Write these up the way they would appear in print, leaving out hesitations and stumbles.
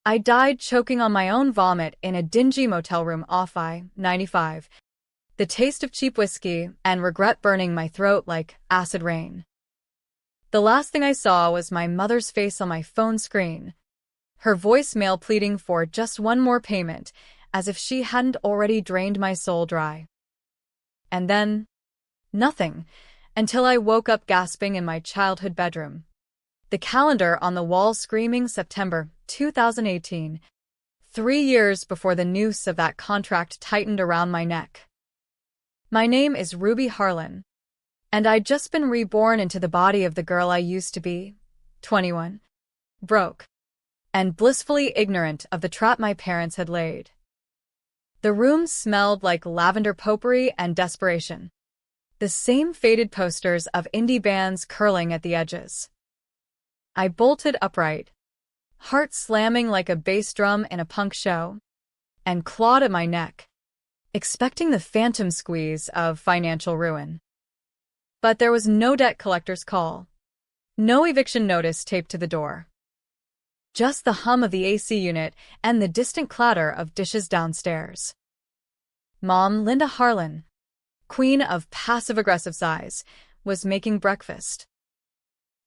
I died choking on my own vomit in a dingy motel room off I-95, the taste of cheap whiskey and regret burning my throat like acid rain. The last thing I saw was my mother's face on my phone screen, her voicemail pleading for just one more payment, as if she hadn't already drained my soul dry. And then, nothing, until I woke up gasping in my childhood bedroom. The calendar on the wall screaming September 2018, 3 years before the noose of that contract tightened around my neck. My name is Ruby Harlan, and I'd just been reborn into the body of the girl I used to be, 21, broke, and blissfully ignorant of the trap my parents had laid. The room smelled like lavender potpourri and desperation. The same faded posters of indie bands curling at the edges. I bolted upright, heart slamming like a bass drum in a punk show, and clawed at my neck, expecting the phantom squeeze of financial ruin. But there was no debt collector's call, no eviction notice taped to the door. Just the hum of the AC unit and the distant clatter of dishes downstairs. Mom, Linda Harlan, queen of passive-aggressive sighs, was making breakfast.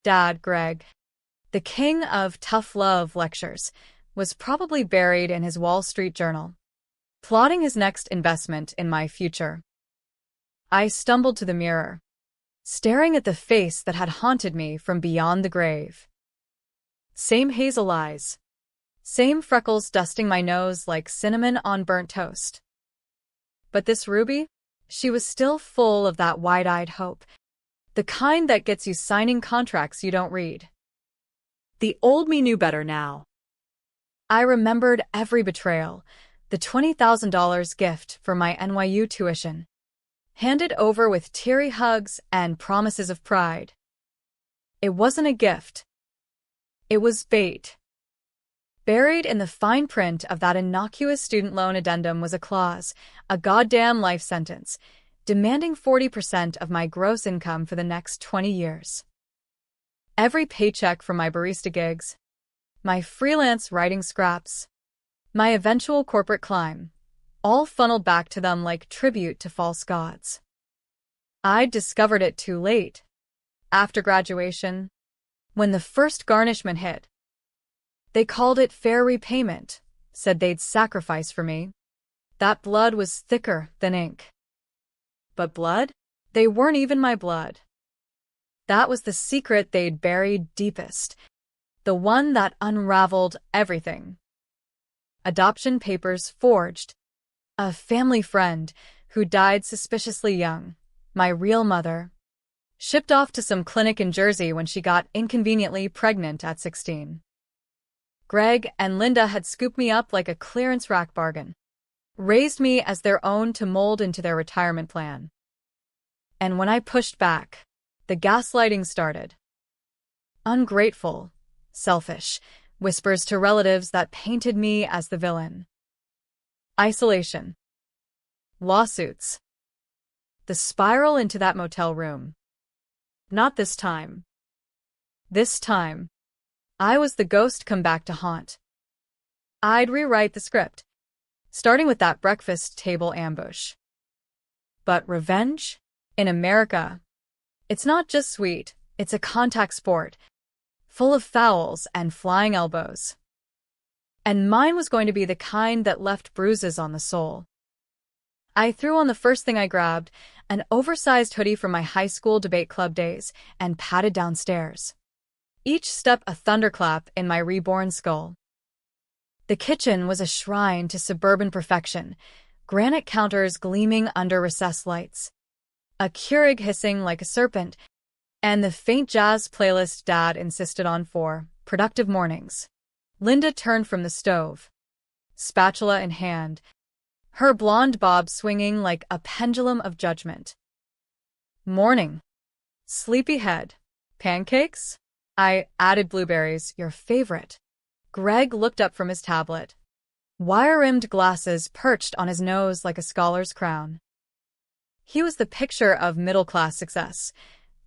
Dad, Greg, the king of tough love lectures, was probably buried in his Wall Street journal, plotting his next investment in my future. I stumbled to the mirror, staring at the face that had haunted me from beyond the grave. Same hazel eyes, same freckles dusting my nose like cinnamon on burnt toast. But this Ruby, she was still full of that wide-eyed hope, the kind that gets you signing contracts you don't read. The old me knew better now. I remembered every betrayal, the $20,000 gift for my NYU tuition, handed over with teary hugs and promises of pride. It wasn't a gift. It was bait. Buried in the fine print of that innocuous student loan addendum was a clause, a goddamn life sentence, demanding 40% of my gross income for the next 20 years. Every paycheck from my barista gigs, my freelance writing scraps, my eventual corporate climb, all funneled back to them like tribute to false gods. I'd discovered it too late, after graduation, when the first garnishment hit. They called it fair repayment, said they'd sacrifice for me. That blood was thicker than ink. But blood? They weren't even my blood. That was the secret they'd buried deepest, the one that unraveled everything. Adoption papers forged. A family friend, who died suspiciously young, my real mother, shipped off to some clinic in Jersey when she got inconveniently pregnant at 16. Greg and Linda had scooped me up like a clearance rack bargain, raised me as their own to mold into their retirement plan. And when I pushed back, the gaslighting started. Ungrateful, selfish, whispers to relatives that painted me as the villain. Isolation. Lawsuits. The spiral into that motel room. Not this time. This time, I was the ghost come back to haunt. I'd rewrite the script, starting with that breakfast table ambush. But revenge? In America, it's not just sweet, it's a contact sport, full of fouls and flying elbows. And mine was going to be the kind that left bruises on the soul. I threw on the first thing I grabbed, an oversized hoodie from my high school debate club days, and padded downstairs. Each step a thunderclap in my reborn skull. The kitchen was a shrine to suburban perfection, granite counters gleaming under recessed lights, a Keurig hissing like a serpent, and the faint jazz playlist Dad insisted on for productive mornings. Linda turned from the stove, spatula in hand, her blonde bob swinging like a pendulum of judgment. Morning. Sleepyhead. Pancakes? I added blueberries, your favorite. Greg looked up from his tablet, wire-rimmed glasses perched on his nose like a scholar's crown. He was the picture of middle-class success,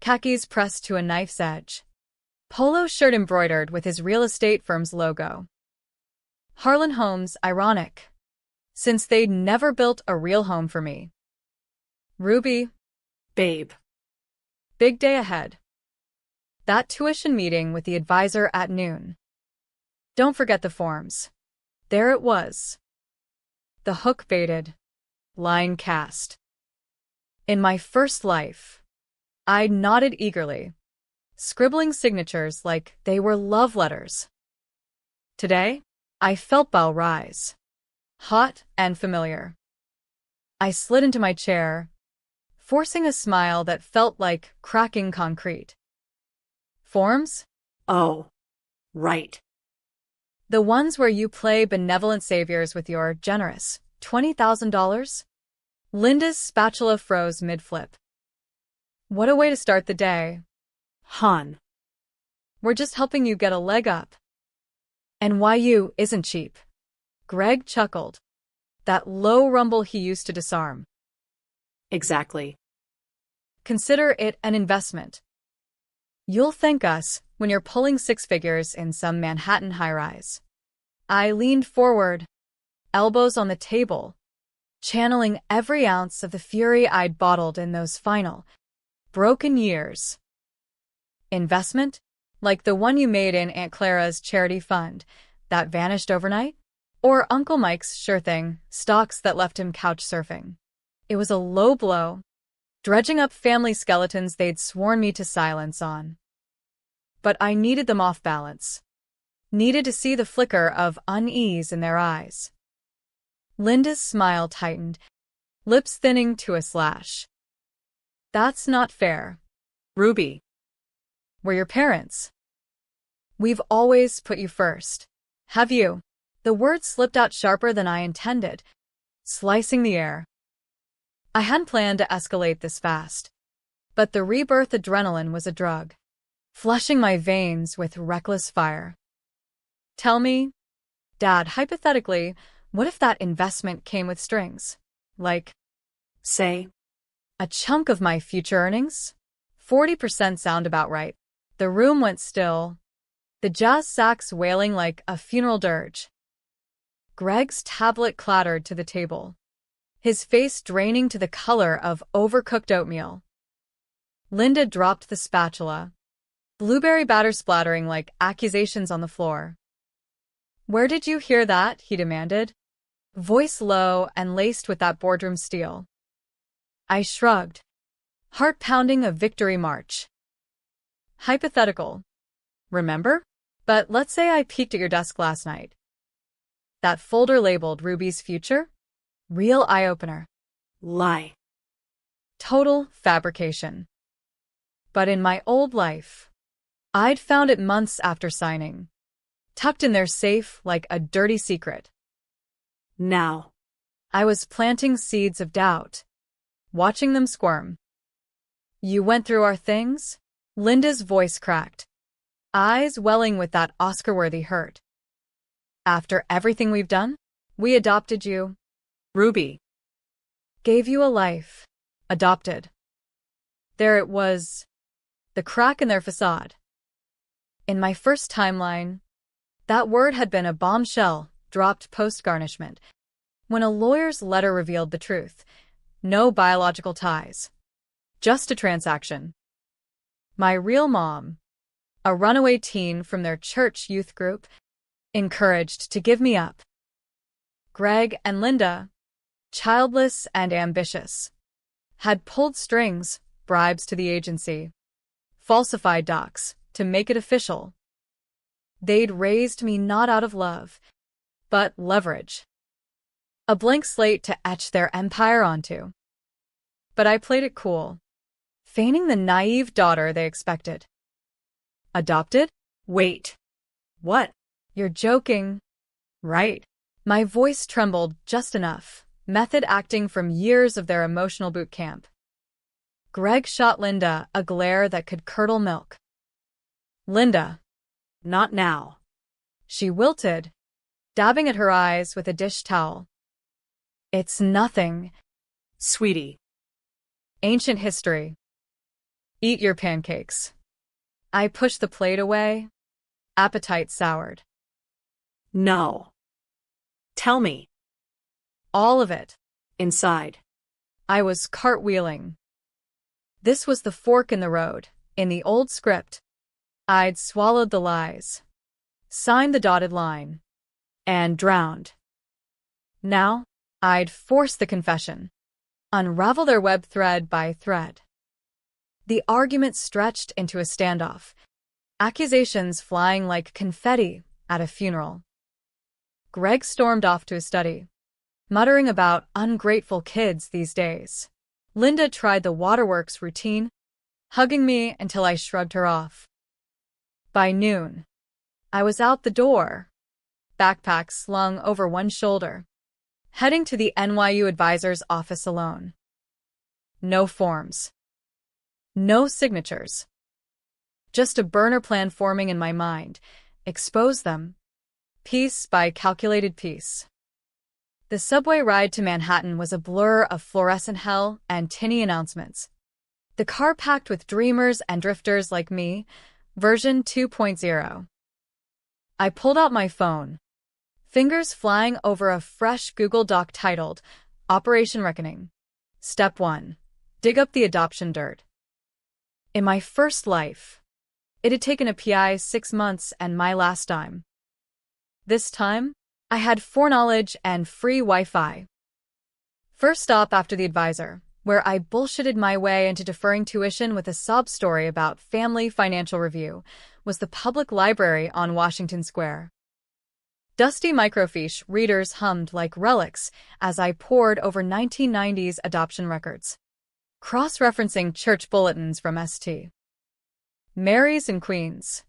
khakis pressed to a knife's edge, polo shirt embroidered with his real estate firm's logo. Harlan Homes, ironic, since they'd never built a real home for me. Ruby, Babe. big day ahead. That tuition meeting with the advisor at noon. Don't forget the forms. There it was. The hook baited. Line cast. In my first life, I nodded eagerly, scribbling signatures like they were love letters. Today, I felt bile rise, hot and familiar. I slid into my chair, forcing a smile that felt like cracking concrete. Forms? Oh, right. The ones where you play benevolent saviors with your generous $20,000? Linda's spatula froze mid-flip. What a way to start the day. Hon. We're just helping you get a leg up. NYU isn't cheap. Greg chuckled. That low rumble he used to disarm. Exactly. Consider it an investment. You'll thank us when you're pulling six figures in some Manhattan high-rise. I leaned forward, elbows on the table, channeling every ounce of the fury I'd bottled in those final, broken years. Investment? Like the one you made in Aunt Clara's charity fund that vanished overnight? Or Uncle Mike's sure thing, stocks that left him couch surfing? It was a low blow, dredging up family skeletons they'd sworn me to silence on. But I needed them off balance. Needed to see the flicker of unease in their eyes. Linda's smile tightened, lips thinning to a slash. That's not fair. Ruby. We're your parents. We've always put you first. Have you? The words slipped out sharper than I intended, slicing the air. I hadn't planned to escalate this fast, but the rebirth adrenaline was a drug, flushing my veins with reckless fire. Tell me, Dad, hypothetically, what if that investment came with strings? Like, Say. a chunk of my future earnings? 40% sound about right. The room went still, the jazz sax wailing like a funeral dirge. Greg's tablet clattered to the table, his face draining to the color of overcooked oatmeal. Linda dropped the spatula, blueberry batter splattering like accusations on the floor. Where did you hear that? He demanded, voice low and laced with that boardroom steel. I shrugged, heart pounding a victory march. Hypothetical. Remember? But let's say I peeked at your desk last night. That folder labeled Ruby's future? Real eye-opener. Lie. Total fabrication. But in my old life, I'd found it months after signing, tucked in their safe like a dirty secret. Now. I was planting seeds of doubt, watching them squirm. You went through our things? Linda's voice cracked, eyes welling with that Oscar-worthy hurt. After everything we've done, we adopted you. Ruby. Gave you a life. Adopted. There it was, the crack in their facade. In my first timeline, that word had been a bombshell dropped post-garnishment, when a lawyer's letter revealed the truth. No biological ties. Just a transaction. My real mom, a runaway teen from their church youth group, encouraged to give me up. Greg and Linda, childless and ambitious, had pulled strings, bribes to the agency, falsified docs to make it official. They'd raised me not out of love, but leverage. A blank slate to etch their empire onto. But I played it cool, feigning the naive daughter they expected. Adopted? Wait. What? You're joking, right? My voice trembled just enough, method acting from years of their emotional boot camp. Greg shot Linda a glare that could curdle milk. Linda. Not now. She wilted, dabbing at her eyes with a dish towel. It's nothing. Sweetie. Ancient history. Eat your pancakes. I pushed the plate away, appetite soured. No. Tell me. All of it. Inside. I was cartwheeling. This was the fork in the road. In the old script, I'd swallowed the lies, signed the dotted line, and drowned. Now, I'd force the confession, unravel their web thread by thread. The argument stretched into a standoff, accusations flying like confetti at a funeral. Greg stormed off to his study, muttering about ungrateful kids these days. Linda tried the waterworks routine, hugging me until I shrugged her off. By noon, I was out the door, backpack slung over one shoulder, heading to the NYU advisor's office alone. No forms. No signatures. Just a burner plan forming in my mind. Expose them, piece by calculated piece. The subway ride to Manhattan was a blur of fluorescent hell and tinny announcements. The car packed with dreamers and drifters like me, version 2.0. I pulled out my phone, fingers flying over a fresh Google Doc titled Operation Reckoning. Step 1. Dig up the adoption dirt. In my first life, it had taken a PI 6 months and my last dime. This time, I had foreknowledge and free Wi-Fi. First stop after the advisor, where I bullshitted my way into deferring tuition with a sob story about Family Financial Review, was the public library on Washington Square. Dusty microfiche readers hummed like relics as I pored over 1990s adoption records, cross-referencing church bulletins from St. Mary's in Queens.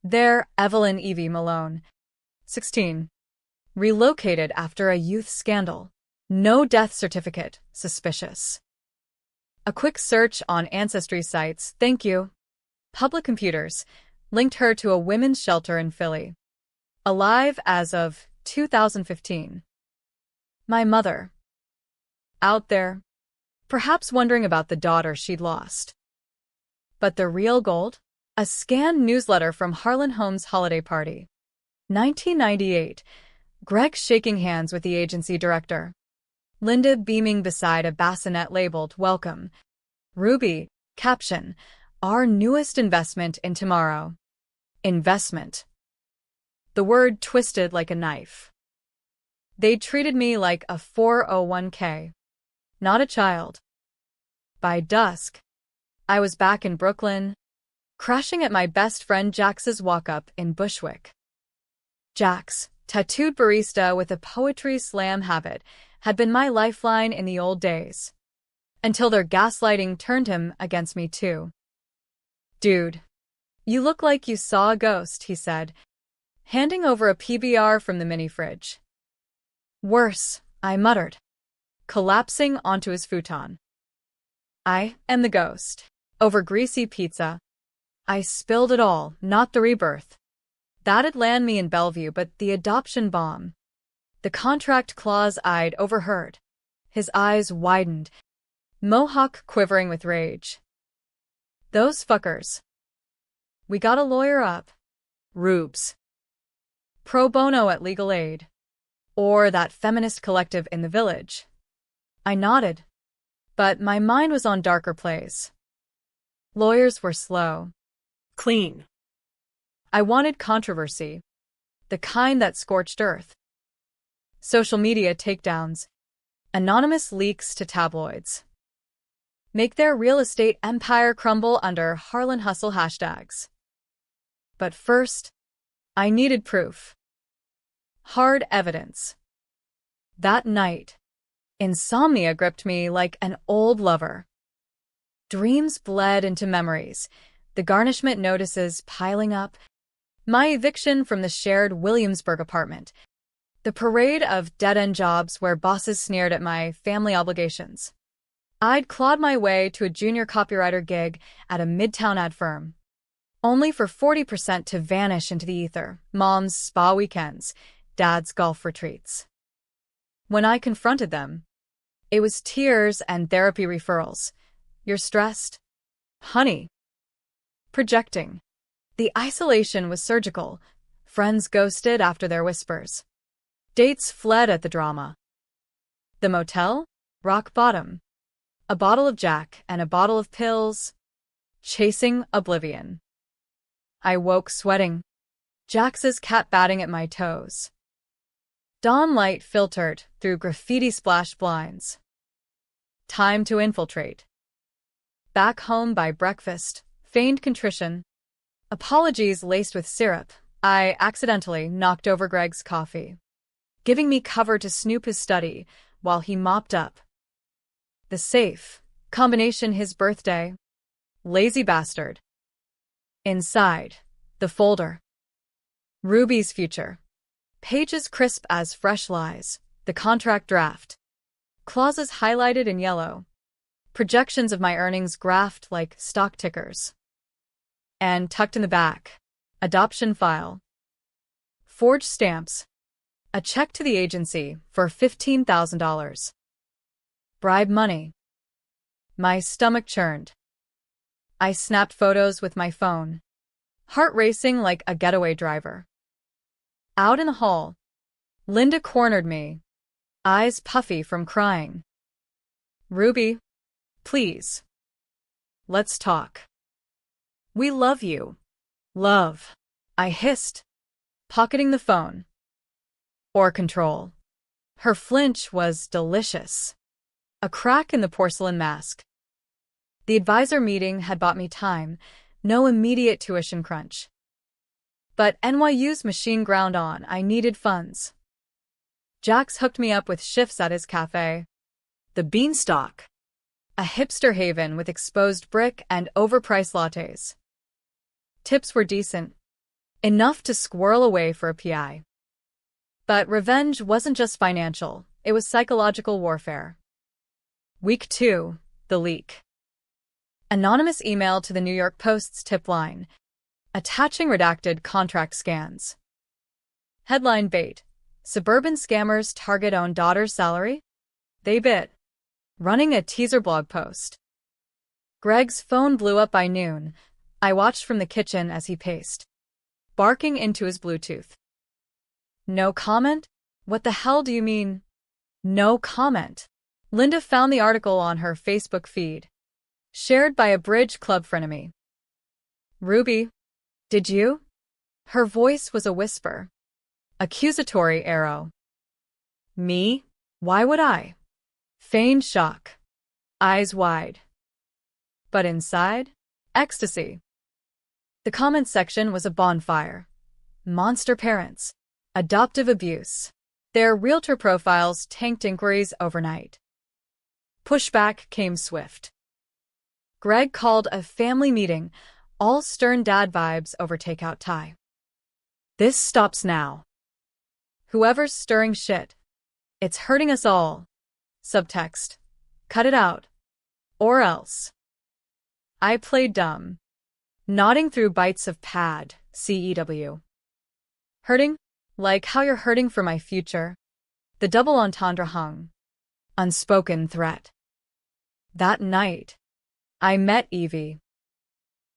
There, Evelyn Evie Malone, 16, relocated after a youth scandal. No death certificate, suspicious. A quick search on ancestry sites, thank you, public computers, linked her to a women's shelter in Philly. Alive as of 2015. My mother. Out there, perhaps wondering about the daughter she'd lost. But the real gold? A scanned newsletter from Harlan Holmes' holiday party. 1998. Greg shaking hands with the agency director. Linda beaming beside a bassinet labeled Welcome. Ruby, caption, our newest investment in tomorrow. Investment. The word twisted like a knife. They treated me like a 401k. Not a child. By dusk, I was back in Brooklyn, crashing at my best friend Jax's walk-up in Bushwick. Jax, tattooed barista with a poetry slam habit, had been my lifeline in the old days. Until their gaslighting turned him against me too. Dude, you look like you saw a ghost, he said, handing over a PBR from the mini-fridge. Worse, I muttered, collapsing onto his futon. I am the ghost. Over greasy pizza. I spilled it all, not the rebirth. That'd land me in Bellevue, but the adoption bomb. The contract clause I'd overheard. His eyes widened, mohawk quivering with rage. Those fuckers. We got a lawyer up. Rubes. Pro bono at Legal Aid. Or that feminist collective in the village. I nodded, but my mind was on darker plays. Lawyers were slow. Clean. I wanted controversy. The kind that scorched earth. Social media takedowns. Anonymous leaks to tabloids. Make their real estate empire crumble under Harlan Hustle hashtags. But first, I needed proof. Hard evidence. That night, insomnia gripped me like an old lover. Dreams bled into memories, the garnishment notices piling up, my eviction from the shared Williamsburg apartment, the parade of dead-end jobs where bosses sneered at my family obligations. I'd clawed my way to a junior copywriter gig at a midtown ad firm, only for 40% to vanish into the ether, mom's spa weekends, dad's golf retreats. When I confronted them, it was tears and therapy referrals. You're stressed? Honey. Projecting. The isolation was surgical. Friends ghosted after their whispers. Dates fled at the drama. The motel? Rock bottom. A bottle of Jack and a bottle of pills. Chasing oblivion. I woke sweating. Jax's cat batting at my toes. Dawn light filtered through graffiti splash blinds. Time to infiltrate. Back home by breakfast, feigned contrition. Apologies laced with syrup. I accidentally knocked over Greg's coffee, giving me cover to snoop his study while he mopped up. The safe. Combination his birthday. Lazy bastard. Inside. The folder. Ruby's future. Pages crisp as fresh lies. The contract draft. Clauses highlighted in yellow. Projections of my earnings graphed like stock tickers. And tucked in the back. Adoption file. Forged stamps. A check to the agency for $15,000. Bribe money. My stomach churned. I snapped photos with my phone. Heart racing like a getaway driver. Out in the hall, Linda cornered me, eyes puffy from crying. Ruby, please. Let's talk. We love you. Love. I hissed, pocketing the phone. Or control. Her flinch was delicious. A crack in the porcelain mask. The advisor meeting had bought me time, no immediate tuition crunch. But NYU's machine ground on, I needed funds. Jax hooked me up with shifts at his cafe. The Beanstalk. A hipster haven with exposed brick and overpriced lattes. Tips were decent. Enough to squirrel away for a PI. But revenge wasn't just financial, it was psychological warfare. Week 2, the leak. Anonymous email to the New York Post's tip line. Attaching redacted contract scans. Headline bait. Suburban scammers target own daughter's salary? They bit. Running a teaser blog post. Greg's phone blew up by noon. I watched from the kitchen as he paced, barking into his Bluetooth. No comment? What the hell do you mean? No comment. Linda found the article on her Facebook feed, shared by a bridge club frenemy. Ruby, did you? Her voice was a whisper. Accusatory arrow. Me? Why would I? Feigned shock. Eyes wide. But inside? Ecstasy. The comments section was a bonfire. Monster parents. Adoptive abuse. Their realtor profiles tanked inquiries overnight. Pushback came swift. Greg called a family meeting, all stern dad vibes over takeout Thai. This stops now. Whoever's stirring shit. It's hurting us all. Subtext. Cut it out. Or else. I played dumb. Nodding through bites of pad, CEW. Hurting? Like how you're hurting for my future. The double entendre hung. Unspoken threat. That night, I met Evie.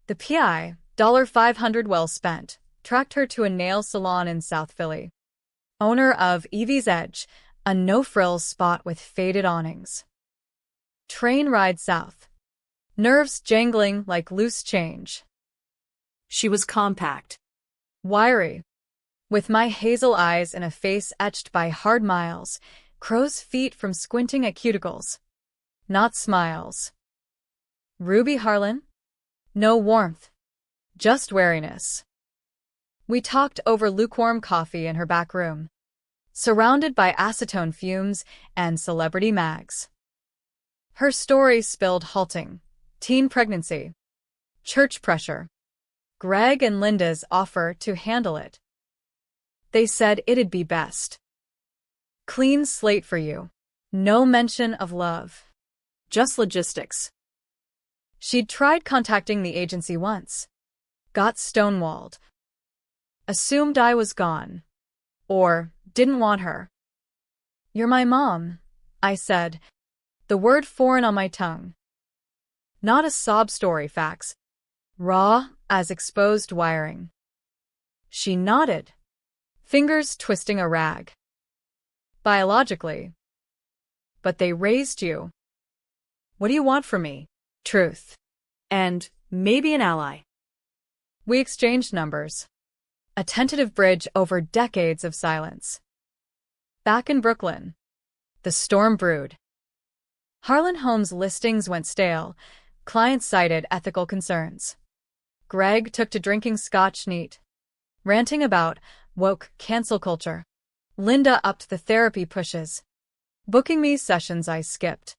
The PI, $500 well spent, tracked her to a nail salon in South Philly. Owner of Evie's Edge, a no-frills spot with faded awnings. Train ride south. Nerves jangling like loose change. She was compact. Wiry. With my hazel eyes and a face etched by hard miles, crow's feet from squinting at cuticles. Not smiles. Ruby Harlan? No warmth. Just wariness. We talked over lukewarm coffee in her back room, surrounded by acetone fumes and celebrity mags. Her story spilled halting. Teen pregnancy. Church pressure. Greg and Linda's offer to handle it. They said it'd be best. Clean slate for you. No mention of love. Just logistics. She'd tried contacting the agency once. Got stonewalled. Assumed I was gone. Or didn't want her. You're my mom, I said, the word foreign on my tongue. Not a sob story, facts. Raw as exposed wiring. She nodded, fingers twisting a rag. biologically. But they raised you. What do you want from me? Truth. And maybe an ally. We exchanged numbers. A tentative bridge over decades of silence. Back in Brooklyn, the storm brewed. Harlan Home's listings went stale. Clients cited ethical concerns. Greg took to drinking scotch neat, ranting about woke cancel culture. Linda upped the therapy pushes, booking me sessions I skipped.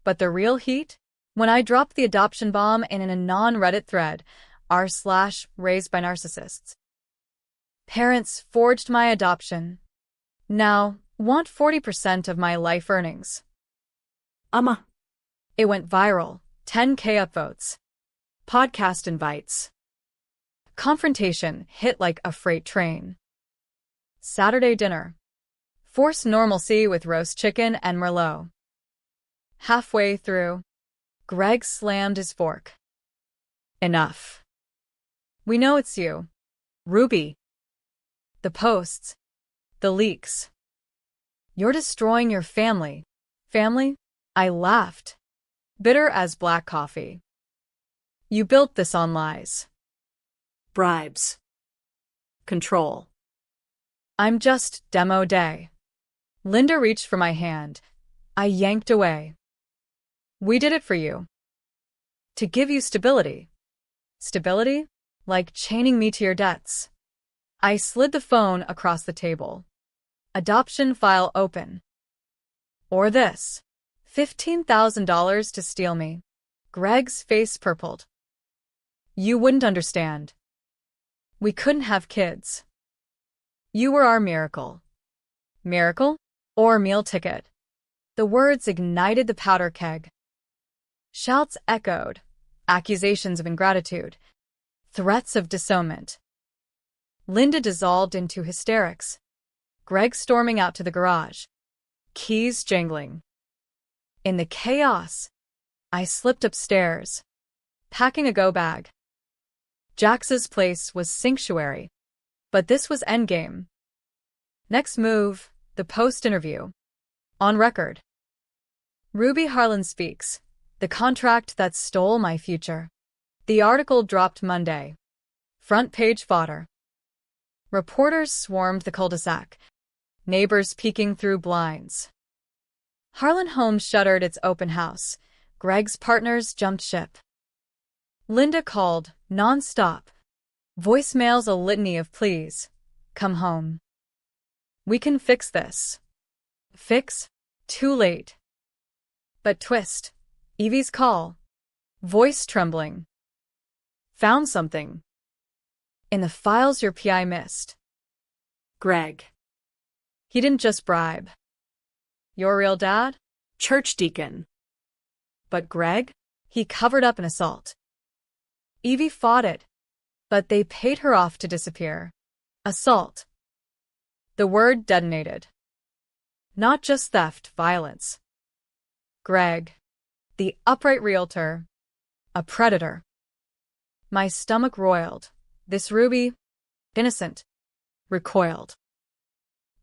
But the real heat? When I dropped the adoption bomb in a non-Reddit thread, r/raised by narcissists. Parents forged my adoption. Now, want 40% of my life earnings. It went viral, 10K upvotes. Podcast invites. Confrontation hit like a freight train. Saturday dinner. Forced normalcy with roast chicken and Merlot. Halfway through, Greg slammed his fork. Enough. We know it's you, Ruby. The posts. The leaks. You're destroying your family. Family? I laughed. Bitter as black coffee. You built this on lies. Bribes. Control. I'm just demo day. Linda reached for my hand. I yanked away. We did it for you. To give you stability. Stability? Like chaining me to your debts. I slid the phone across the table. Adoption file open. Or this. $15,000 to steal me. Greg's face purpled. You wouldn't understand. We couldn't have kids. You were our miracle. Miracle? Or meal ticket? The words ignited the powder keg. Shouts echoed. Accusations of ingratitude. Threats of disownment. Linda dissolved into hysterics. Greg storming out to the garage. Keys jangling. In the chaos, I slipped upstairs, packing a go bag. Jax's place was sanctuary, but this was endgame. Next move, the post-interview. On record. Ruby Harlan speaks, the contract that stole my future. The article dropped Monday. Front page fodder. Reporters swarmed the cul-de-sac, neighbors peeking through blinds. Harlan Home shuttered its open house. Greg's partners jumped ship. Linda called, non-stop. Voicemails a litany of pleas. Come home. We can fix this. Fix? Too late. But twist. Evie's call. Voice trembling. Found something. In the files your PI missed. Greg. He didn't just bribe. Your real dad? Church deacon. But Greg? He covered up an assault. Evie fought it, but they paid her off to disappear. Assault. The word detonated. Not just theft, violence. Greg, the upright realtor, a predator. My stomach roiled. This Ruby, innocent, recoiled.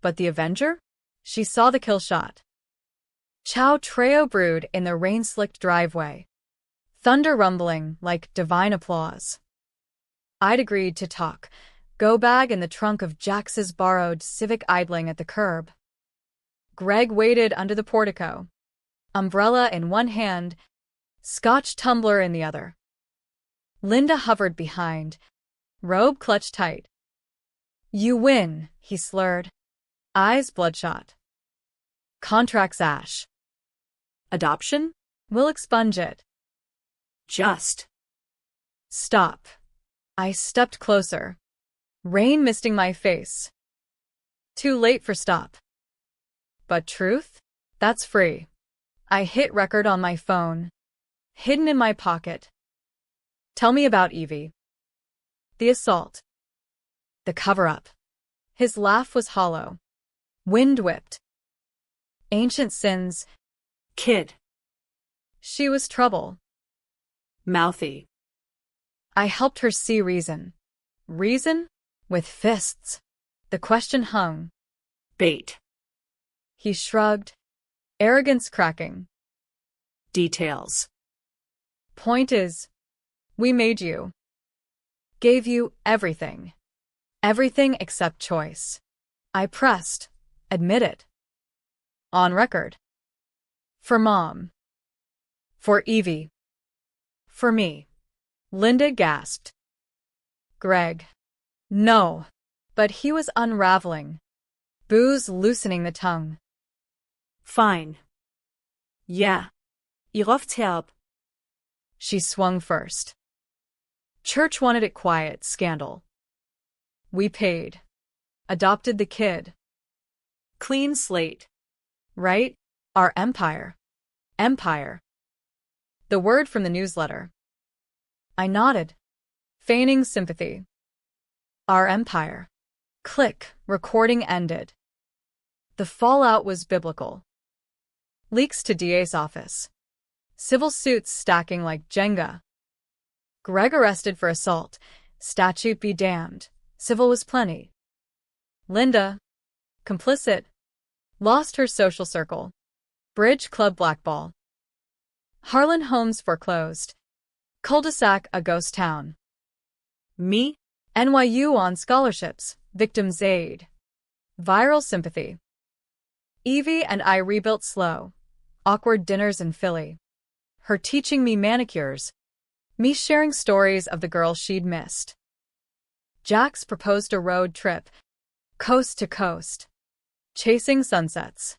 But the Avenger? She saw the kill shot. Chow Treo brewed in the rain-slicked driveway. Thunder rumbling like divine applause. I'd agreed to talk. Go bag in the trunk of Jax's borrowed Civic idling at the curb. Greg waited under the portico. Umbrella in one hand, Scotch tumbler in the other. Linda hovered behind, robe clutched tight. You win, he slurred. Eyes bloodshot. Contract's ash. Adoption? We'll expunge it. Just. Stop. I stepped closer. Rain misting my face. Too late for stop. But truth? That's free. I hit record on my phone. Hidden in my pocket. Tell me about Evie. The assault. The cover-up. His laugh was hollow. Wind whipped. Ancient sins. Kid. She was trouble. Mouthy. I helped her see reason. Reason? With fists. The question hung. Bait. He shrugged, arrogance cracking. Details. Point is, we made you. Gave you everything. Everything except choice. I pressed. Admit it. On record. For Mom. For Evie. For me. Linda gasped. Greg. No. But he was unraveling. Booze loosening the tongue. Fine. Yeah. Irofthelp. She swung first. Church wanted it quiet, scandal. We paid. Adopted the kid. Clean slate. Right? Our empire. Empire. The word from the newsletter. I nodded, feigning sympathy. Our empire. Click, recording ended. The fallout was biblical. Leaks to DA's office. Civil suits stacking like Jenga. Greg arrested for assault. Statute be damned. Civil was plenty. Linda, complicit, lost her social circle. Bridge Club blackball. Harlan homes foreclosed. Cul-de-sac a ghost town. Me? NYU on scholarships. Victims aid. Viral sympathy. Evie and I rebuilt slow. Awkward dinners in Philly. Her teaching me manicures. Me sharing stories of the girl she'd missed. Jax proposed a road trip. Coast to coast. Chasing sunsets.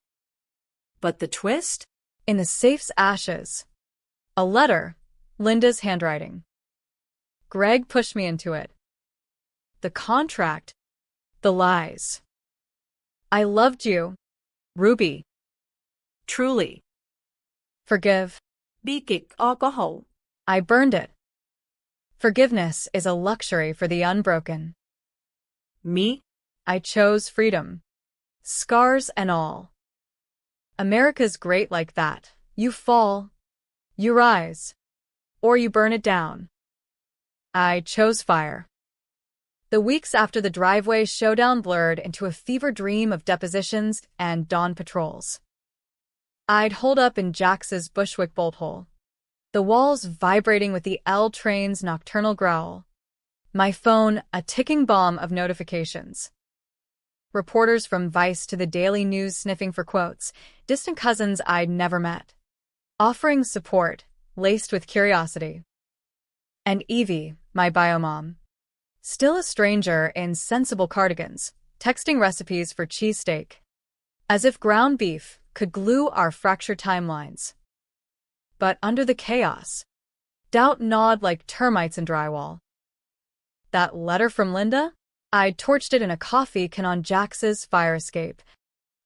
But the twist? In the safe's ashes. A letter. Linda's handwriting. Greg pushed me into it. The contract. The lies. I loved you. Ruby. Truly. Forgive. Bi kịch alcohol. I burned it. Forgiveness is a luxury for the unbroken. Me? I chose freedom. Scars and all. America's great like that. You fall. You rise. Or you burn it down. I chose fire. The weeks after the driveway showdown blurred into a fever dream of depositions and dawn patrols. I'd hold up in Jax's Bushwick bolt hole. The walls vibrating with the L train's nocturnal growl. My phone a ticking bomb of notifications. Reporters from Vice to the Daily News sniffing for quotes, distant cousins I'd never met. Offering support, laced with curiosity. And Evie, my biomom. Still a stranger in sensible cardigans, texting recipes for cheesesteak. As if ground beef could glue our fractured timelines. But under the chaos, doubt gnawed like termites in drywall. That letter from Linda? I torched it in a coffee can on Jax's fire escape,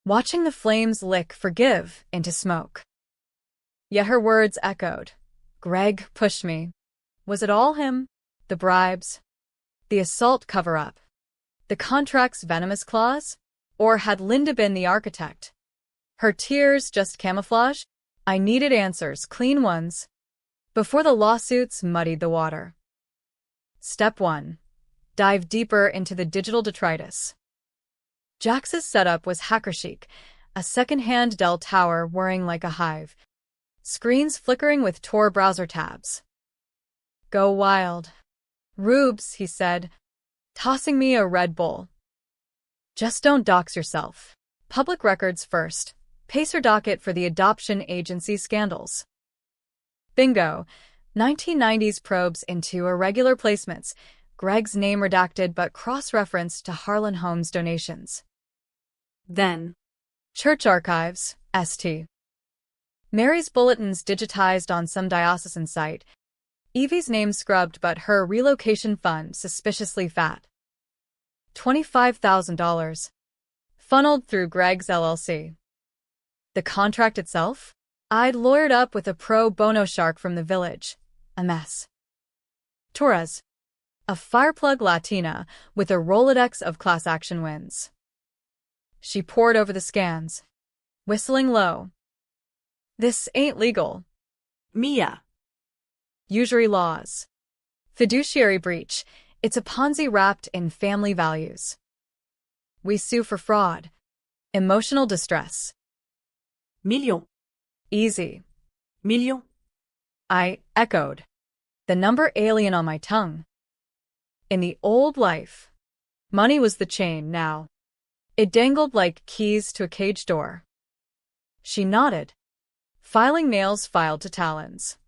watching the flames lick forgive into smoke. Yet her words echoed. Greg pushed me. Was it all him? The bribes? The assault cover-up? The contract's venomous clause? Or had Linda been the architect? Her tears just camouflage? I needed answers, clean ones, before the lawsuits muddied the water. Step 1. Dive deeper into the digital detritus. Jax's setup was hacker chic, a second-hand Dell tower whirring like a hive, screens flickering with Tor browser tabs. Go wild. Rubes, he said, tossing me a Red Bull. Just don't dox yourself. Public records first. Pacer docket for the adoption agency scandals. Bingo. 1990s probes into irregular placements. Greg's name redacted but cross-referenced to Harlan Holmes donations. Then. Church archives, St. Mary's bulletins digitized on some diocesan site. Evie's name scrubbed but her relocation fund suspiciously fat. $25,000. Funneled through Greg's LLC. The contract itself? I'd lawyered up with a pro bono shark from the village. A mess. Torres. A fireplug Latina with a Rolodex of class action wins. She pored over the scans, whistling low. This ain't legal. Mia. Usury laws. Fiduciary breach. It's a Ponzi wrapped in family values. We sue for fraud. Emotional distress. Million. Easy. Million. I echoed, the number alien on my tongue. In the old life, money was the chain now. It dangled like keys to a cage door. She nodded, filing nails filed to talons.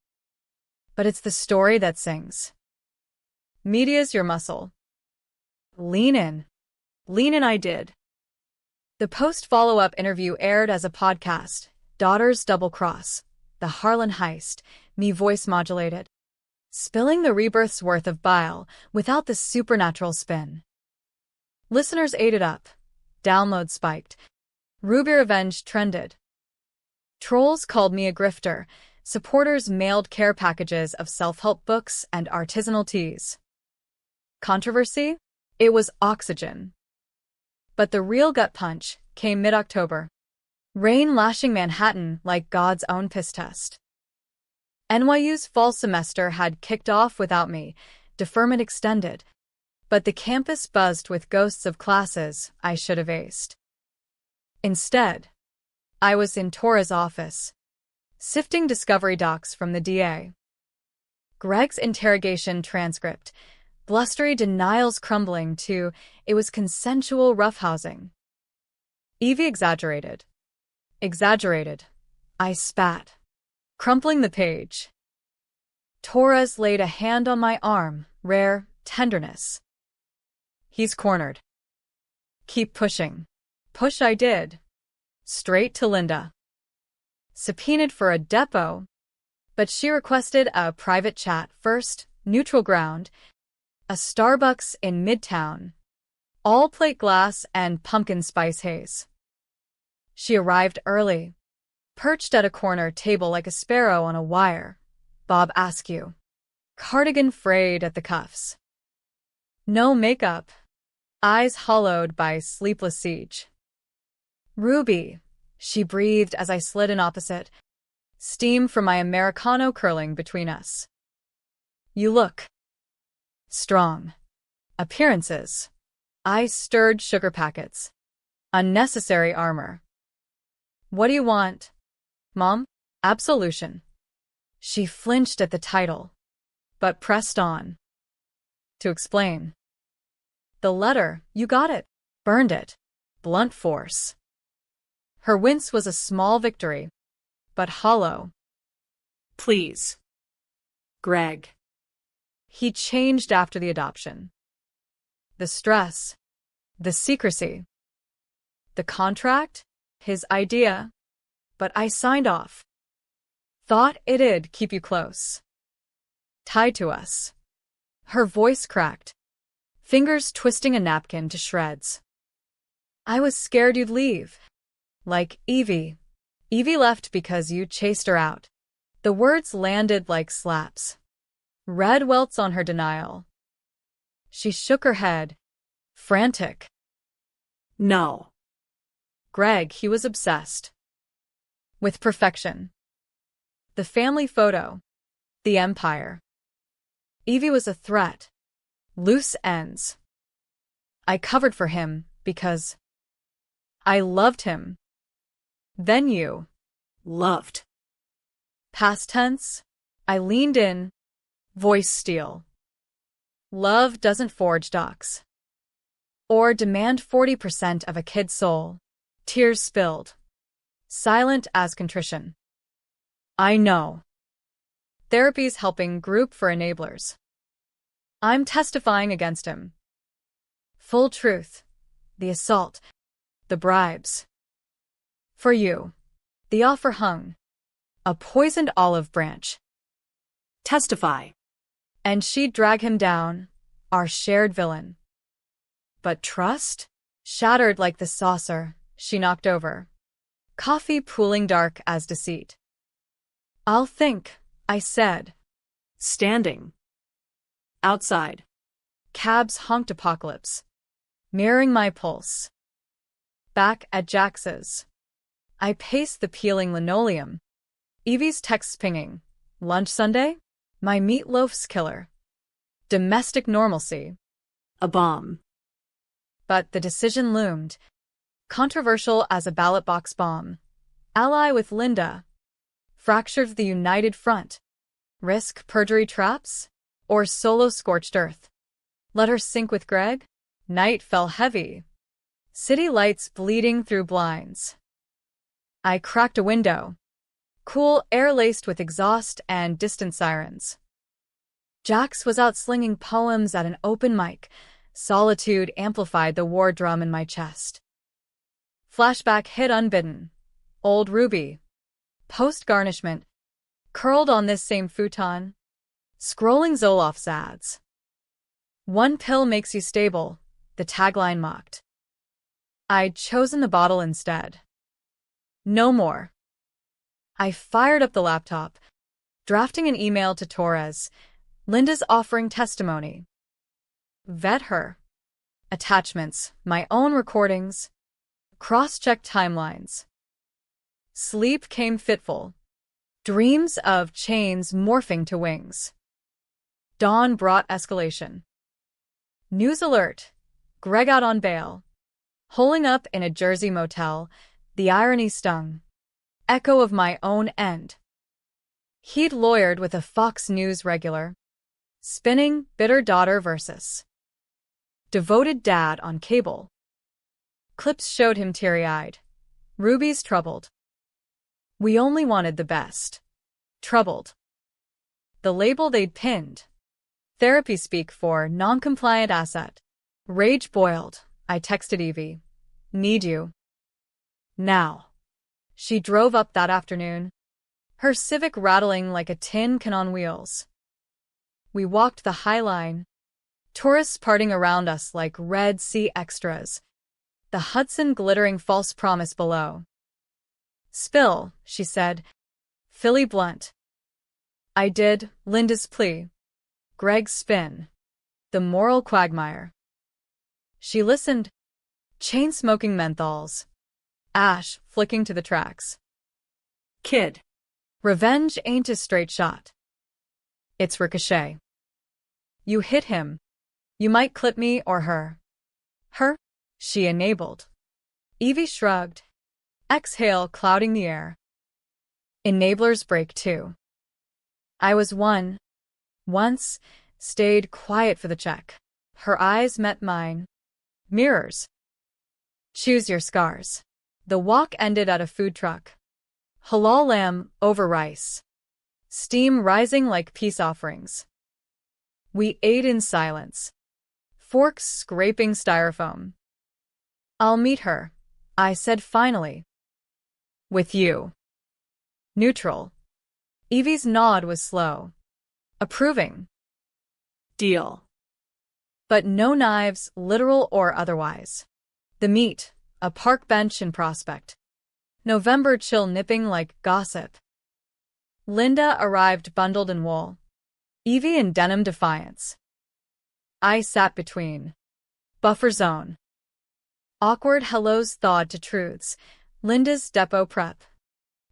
But it's the story that sings. Media's your muscle. Lean in. Lean in I did. The post-follow-up interview aired as a podcast, Daughter's Double Cross, the Harlan Heist, me voice modulated. Spilling the rebirth's worth of bile without the supernatural spin. Listeners ate it up. Downloads spiked. Ruby Revenge trended. Trolls called me a grifter. Supporters mailed care packages of self-help books and artisanal teas. Controversy? It was oxygen. But the real gut punch came mid-October. Rain lashing Manhattan like God's own piss test. NYU's fall semester had kicked off without me, deferment extended. But the campus buzzed with ghosts of classes I should have aced. Instead, I was in Tora's office, sifting discovery docs from the DA. Greg's interrogation transcript, blustery denials crumbling to it was consensual roughhousing. Evie exaggerated. Exaggerated. I spat, crumpling the page. Torres laid a hand on my arm, rare tenderness. He's cornered. Keep pushing. Push I did. Straight to Linda. Subpoenaed for a depot, but she requested a private chat first, neutral ground, a Starbucks in Midtown, all plate glass and pumpkin spice haze. She arrived early, perched at a corner table like a sparrow on a wire, Bob Askew, cardigan frayed at the cuffs. No makeup, eyes hollowed by sleepless siege. Ruby, she breathed as I slid in opposite, steam from my Americano curling between us. You look strong. Appearances. I stirred sugar packets. Unnecessary armor. What do you want? Mom? Absolution. She flinched at the title, but pressed on. To explain. The letter, you got it. Burned it. Blunt force. Her wince was a small victory, but hollow. Please. Greg. He changed after the adoption. The stress. The secrecy. The contract? His idea. But I signed off. Thought it'd keep you close. Tied to us. Her voice cracked. Fingers twisting a napkin to shreds. I was scared you'd leave. Like Evie. Evie left because you chased her out. The words landed like slaps. Red welts on her denial. She shook her head. Frantic. No. Greg, he was obsessed. With perfection. The family photo. The empire. Evie was a threat. Loose ends. I covered for him because I loved him. Then you. Loved. Past tense. I leaned in. Voice steel. Love doesn't forge docs. Or demand 40% of a kid's soul. Tears spilled. Silent as contrition. I know. Therapy's helping group for enablers. I'm testifying against him. Full truth. The assault. The bribes. For you. The offer hung. A poisoned olive branch. Testify. And she'd drag him down, our shared villain. But trust? Shattered like the saucer she knocked over. Coffee pooling dark as deceit. I'll think, I said. Standing. Outside. Cabs honked apocalypse. Mirroring my pulse. Back at Jax's. I paced the peeling linoleum. Evie's texts pinging. Lunch Sunday? My meatloaf's killer. Domestic normalcy. A bomb. But the decision loomed. Controversial as a ballot box bomb. Ally with Linda. Fractured the united front. Risk perjury traps? Or solo scorched earth? Let her sink with Greg? Night fell heavy. City lights bleeding through blinds. I cracked a window. Cool air laced with exhaust and distant sirens. Jax was out slinging poems at an open mic. Solitude amplified the war drum in my chest. Flashback hit unbidden. Old Ruby. Post-garnishment. Curled on this same futon. Scrolling Zoloft's ads. One pill makes you stable, the tagline mocked. I'd chosen the bottle instead. No more. I fired up the laptop, drafting an email to Torres. Linda's offering testimony. Vet her. Attachments, my own recordings. Cross-check timelines. Sleep came fitful. Dreams of chains morphing to wings. Dawn brought escalation. News alert. Greg out on bail. Holing up in a Jersey motel, the irony stung. Echo of my own end. He'd lawyered with a Fox News regular. Spinning bitter daughter versus devoted dad on cable. Clips showed him teary-eyed. Ruby's troubled. We only wanted the best. Troubled. The label they'd pinned. Therapy speak for non-compliant asset. Rage boiled. I texted Evie. Need you. Now. She drove up that afternoon. Her Civic rattling like a tin can on wheels. We walked the High Line. Tourists parting around us like Red Sea extras. The Hudson glittering false promise below. Spill, she said. Philly blunt. I did, Linda's plea. Greg's spin. The moral quagmire. She listened. Chain-smoking menthols. Ash flicking to the tracks. Kid. Revenge ain't a straight shot. It's ricochet. You hit him. You might clip me or her. Her? She enabled. Evie shrugged. Exhale clouding the air. Enablers break too. I was one. Once, stayed quiet for the check. Her eyes met mine. Mirrors. Choose your scars. The walk ended at a food truck. Halal lamb over rice. Steam rising like peace offerings. We ate in silence. Forks scraping styrofoam. I'll meet her, I said finally. With you. Neutral. Evie's nod was slow. Approving. Deal. But no knives, literal or otherwise. The meat, a park bench in Prospect. November chill nipping like gossip. Linda arrived bundled in wool. Evie in denim defiance. I sat between. Buffer zone. Awkward hellos thawed to truths. Linda's depot prep.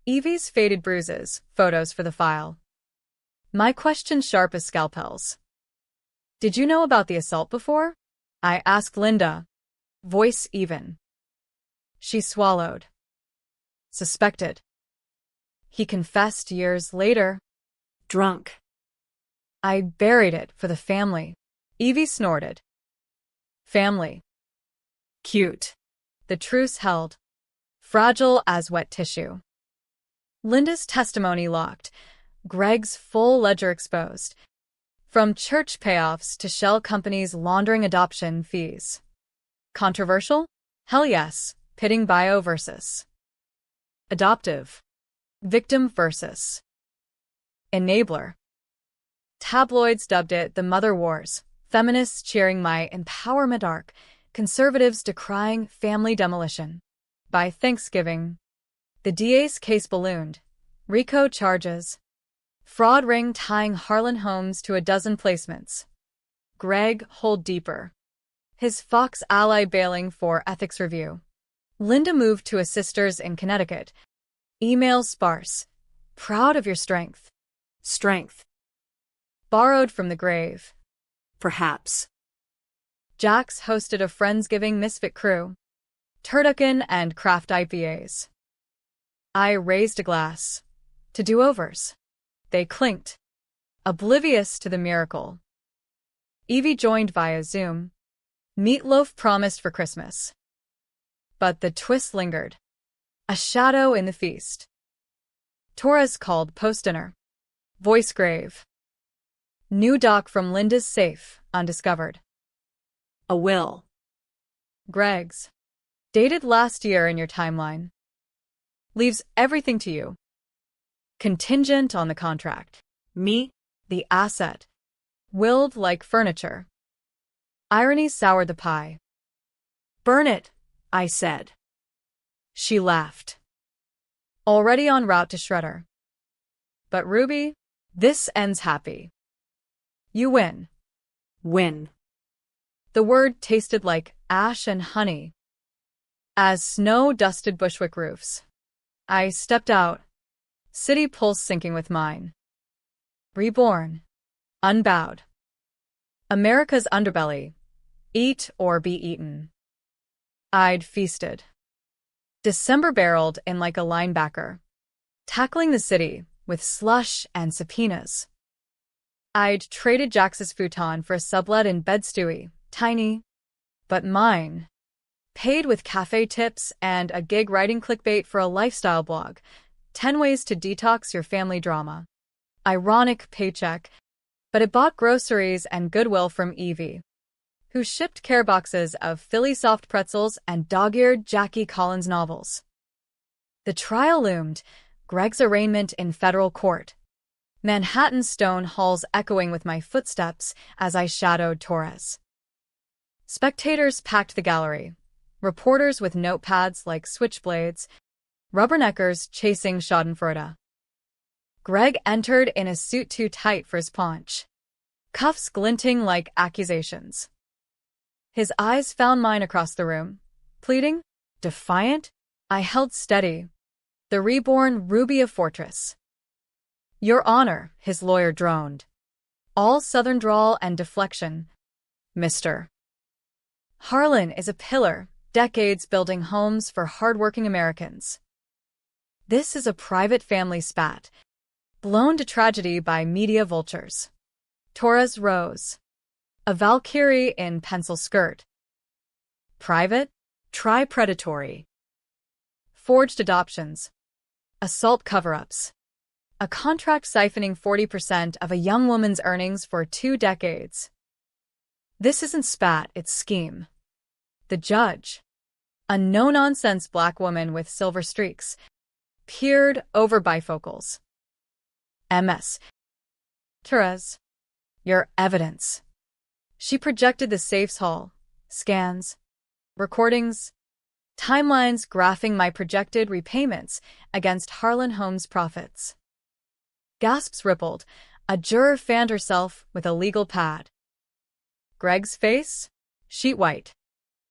Evie's faded bruises, photos for the file. My question sharp as scalpels. Did you know about the assault before? I asked Linda. Voice even. She swallowed. Suspected. He confessed years later. Drunk. I buried it for the family. Evie snorted. Family. Cute. The truce held. Fragile as wet tissue. Linda's testimony locked. Greg's full ledger exposed. From church payoffs to shell companies laundering adoption fees. Controversial? Hell yes. Pitting bio versus adoptive. Victim versus enabler. Tabloids dubbed it the Mother Wars. Feminists cheering my empowerment arc. Conservatives decrying family demolition. By Thanksgiving, the DA's case ballooned. RICO charges. Fraud ring tying Harlan Homes to a dozen placements. Greg hold deeper. His Fox ally bailing for ethics review. Linda moved to a sister's in Connecticut. Email sparse. Proud of your strength. Strength. Borrowed from the grave. Perhaps. Jax hosted a Friendsgiving misfit crew. Turducken and craft IPAs. I raised a glass. To do-overs. They clinked, oblivious to the miracle. Evie joined via Zoom. Meatloaf promised for Christmas. But the twist lingered. A shadow in the feast. Torres called post-dinner. Voice grave. New doc from Linda's safe, undiscovered. A will. Greg's. Dated last year in your timeline. Leaves everything to you. Contingent on the contract. Me? The asset. Willed like furniture. Irony soured the pie. Burn it, I said. She laughed. Already en route to shredder. But Ruby, this ends happy. You win. Win. The word tasted like ash and honey. As snow dusted Bushwick roofs, I stepped out, city pulse syncing with mine. Reborn. Unbowed. America's underbelly. Eat or be eaten. I'd feasted. December barreled in like a linebacker, tackling the city with slush and subpoenas. I'd traded Jax's futon for a sublet in Bed-Stuy, tiny, but mine. Paid with cafe tips and a gig writing clickbait for a lifestyle blog. 10 ways to detox your family drama. Ironic paycheck, but it bought groceries and goodwill from Evie, who shipped care boxes of Philly soft pretzels and dog-eared Jackie Collins novels. The trial loomed, Greg's arraignment in federal court. Manhattan stone halls echoing with my footsteps as I shadowed Torres. Spectators packed the gallery, reporters with notepads like switchblades, rubberneckers chasing schadenfreude. Greg entered in a suit too tight for his paunch, cuffs glinting like accusations. His eyes found mine across the room, pleading, defiant. I held steady, the reborn Ruby of Fortress. Your Honor, his lawyer droned. All southern drawl and deflection. Mr. Harlan is a pillar, decades building homes for hardworking Americans. This is a private family spat, blown to tragedy by media vultures. Torres rose. A Valkyrie in pencil skirt. Private? Try predatory. Forged adoptions. Assault cover-ups. A contract siphoning 40% of a young woman's earnings for 2 decades. This isn't spat, it's scheme. The judge, a no-nonsense black woman with silver streaks, peered over bifocals. MS. Torres, your evidence. She projected the safe's hall, scans, recordings, timelines graphing my projected repayments against Harlan Holmes' profits. Gasps rippled. A juror fanned herself with a legal pad. Greg's face? Sheet white.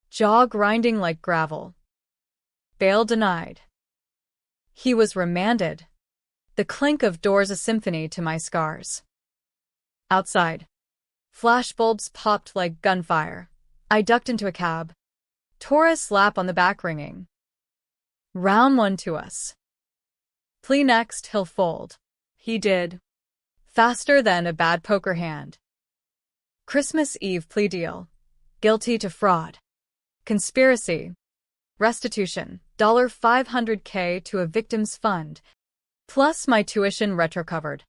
Jaw grinding like gravel. Bail denied. He was remanded. The clink of doors a symphony to my scars. Outside. Flashbulbs popped like gunfire. I ducked into a cab. Torres' slap on the back ringing. Round 1 to us. Plea next, he'll fold. He did. Faster than a bad poker hand. Christmas Eve plea deal. Guilty to fraud. Conspiracy. Restitution. $500K to a victim's fund. Plus my tuition retro-covered.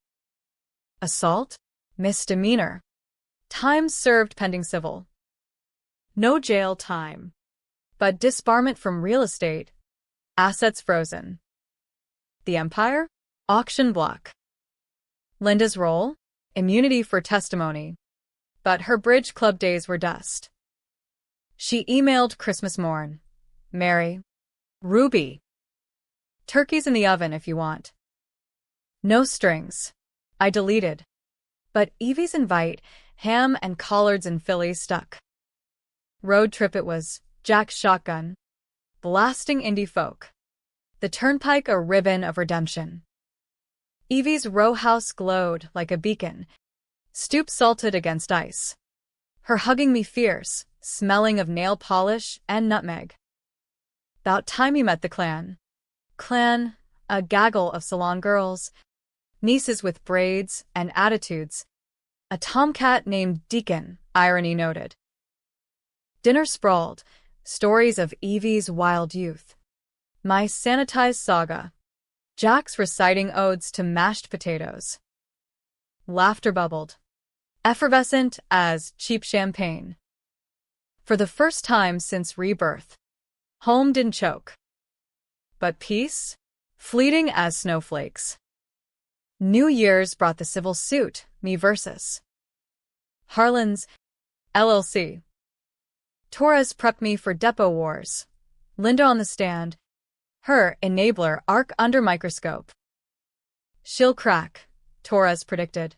Assault? Misdemeanor. Time served pending civil. No jail time. But disbarment from real estate. Assets frozen. The Empire? Auction block. Linda's role? Immunity for testimony. But her bridge club days were dust. She emailed Christmas morn. Mary. Ruby. Turkey's in the oven if you want. No strings. I deleted. But Evie's invite, ham and collards in Philly stuck. Road trip it was, Jack's shotgun. Blasting indie folk. The turnpike a ribbon of redemption. Evie's row house glowed like a beacon, stoop salted against ice. Her hugging me fierce, smelling of nail polish and nutmeg. 'Bout time you met the clan. Clan, A gaggle of salon girls, nieces with braids and attitudes, a tomcat named Deacon, irony noted. Dinner sprawled, stories of Evie's wild youth. My sanitized saga. Jack's reciting odes to mashed potatoes. Laughter bubbled, effervescent as cheap champagne. For the first time since rebirth, home didn't choke. But peace? Fleeting as snowflakes. New Year's brought the civil suit, me versus Harlan's LLC. Torres prepped me for depot wars. Linda on the stand, her enabler arc under microscope. She'll crack, Torres predicted.